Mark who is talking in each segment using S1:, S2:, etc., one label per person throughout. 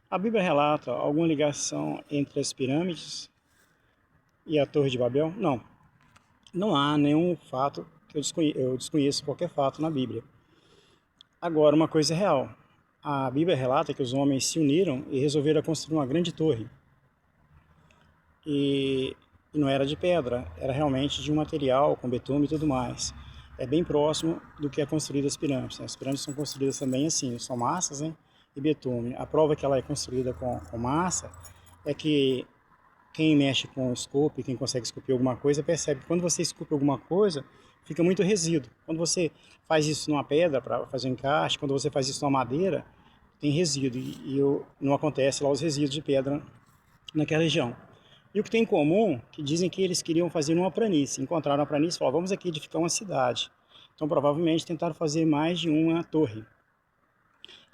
S1: A Bíblia relata alguma ligação entre as pirâmides e a Torre de Babel? Não. Não há nenhum fato que eu desconheço qualquer fato na Bíblia. Agora, uma coisa é real. A Bíblia relata que os homens se uniram e resolveram construir uma grande torre. E não era de pedra, era realmente de um material com betume e tudo mais. É bem próximo do que é construído as pirâmides, né? As pirâmides são construídas também assim, são massas, né? E betume. A prova que ela é construída com massa é que quem mexe com esculpe, quem consegue esculpir alguma coisa, percebe que quando você esculpe alguma coisa, fica muito resíduo. Quando você faz isso numa pedra para fazer um encaixe, quando você faz isso numa madeira, tem resíduo não acontece lá os resíduos de pedra naquela região. E o que tem em comum, que dizem que eles queriam fazer uma planície, encontraram a planície e falaram, vamos aqui edificar uma cidade. Então provavelmente tentaram fazer mais de uma torre.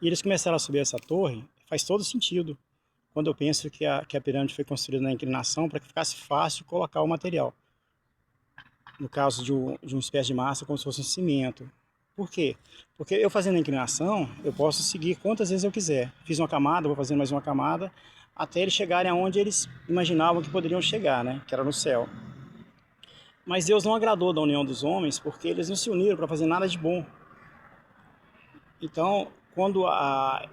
S1: E eles começaram a subir essa torre, faz todo sentido, quando eu penso que a pirâmide foi construída na inclinação para que ficasse fácil colocar o material. No caso de uma espécie de massa, como se fosse um cimento. Por quê? Porque eu fazendo a inclinação, eu posso seguir quantas vezes eu quiser. Fiz uma camada, vou fazendo mais uma camada, até eles chegarem aonde eles imaginavam que poderiam chegar, né? Que era no céu. Mas Deus não agradou da união dos homens, porque eles não se uniram para fazer nada de bom. Então, quando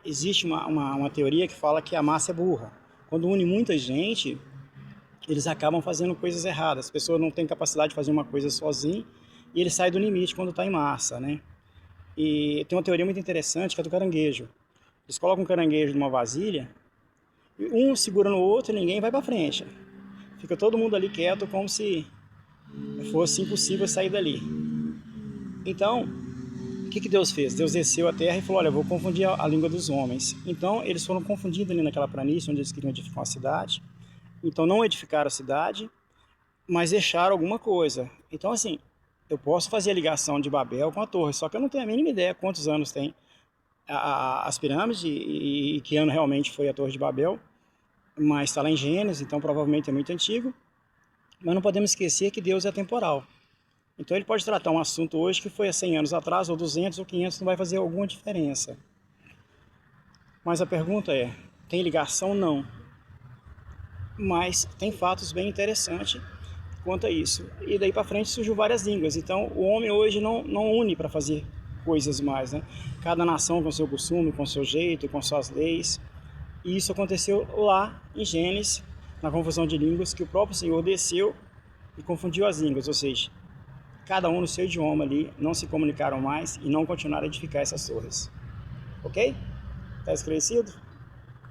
S1: existe uma teoria que fala que a massa é burra. Quando une muita gente, eles acabam fazendo coisas erradas. As pessoas não têm capacidade de fazer uma coisa sozinho e ele sai do limite quando está em massa, né? E tem uma teoria muito interessante que é do caranguejo. Eles colocam um caranguejo numa vasilha, um segura no outro e ninguém vai para frente. Fica todo mundo ali quieto como se fosse impossível sair dali. Então, o que Deus fez? Deus desceu à terra e falou, olha, eu vou confundir a língua dos homens. Então, eles foram confundidos ali naquela planície onde eles queriam edificar uma cidade. Então, não edificaram a cidade, mas deixaram alguma coisa. Então, assim, eu posso fazer a ligação de Babel com a torre, só que eu não tenho a mínima ideia quantos anos tem as pirâmides e que ano realmente foi a Torre de Babel, mas está lá em Gênesis, então provavelmente é muito antigo. Mas não podemos esquecer que Deus é temporal. Então ele pode tratar um assunto hoje que foi há 100 anos atrás, ou 200 ou 500, não vai fazer alguma diferença. Mas a pergunta é, tem ligação? Não. Mas tem fatos bem interessantes quanto a isso. E daí para frente surgiu várias línguas. Então o homem hoje não une para fazer coisas mais, né? Cada nação com seu costume, com seu jeito, com suas leis. E isso aconteceu lá em Gênesis, na confusão de línguas, que o próprio Senhor desceu e confundiu as línguas, ou seja, cada um no seu idioma ali, não se comunicaram mais e não continuaram a edificar essas torres. Ok? Está esclarecido?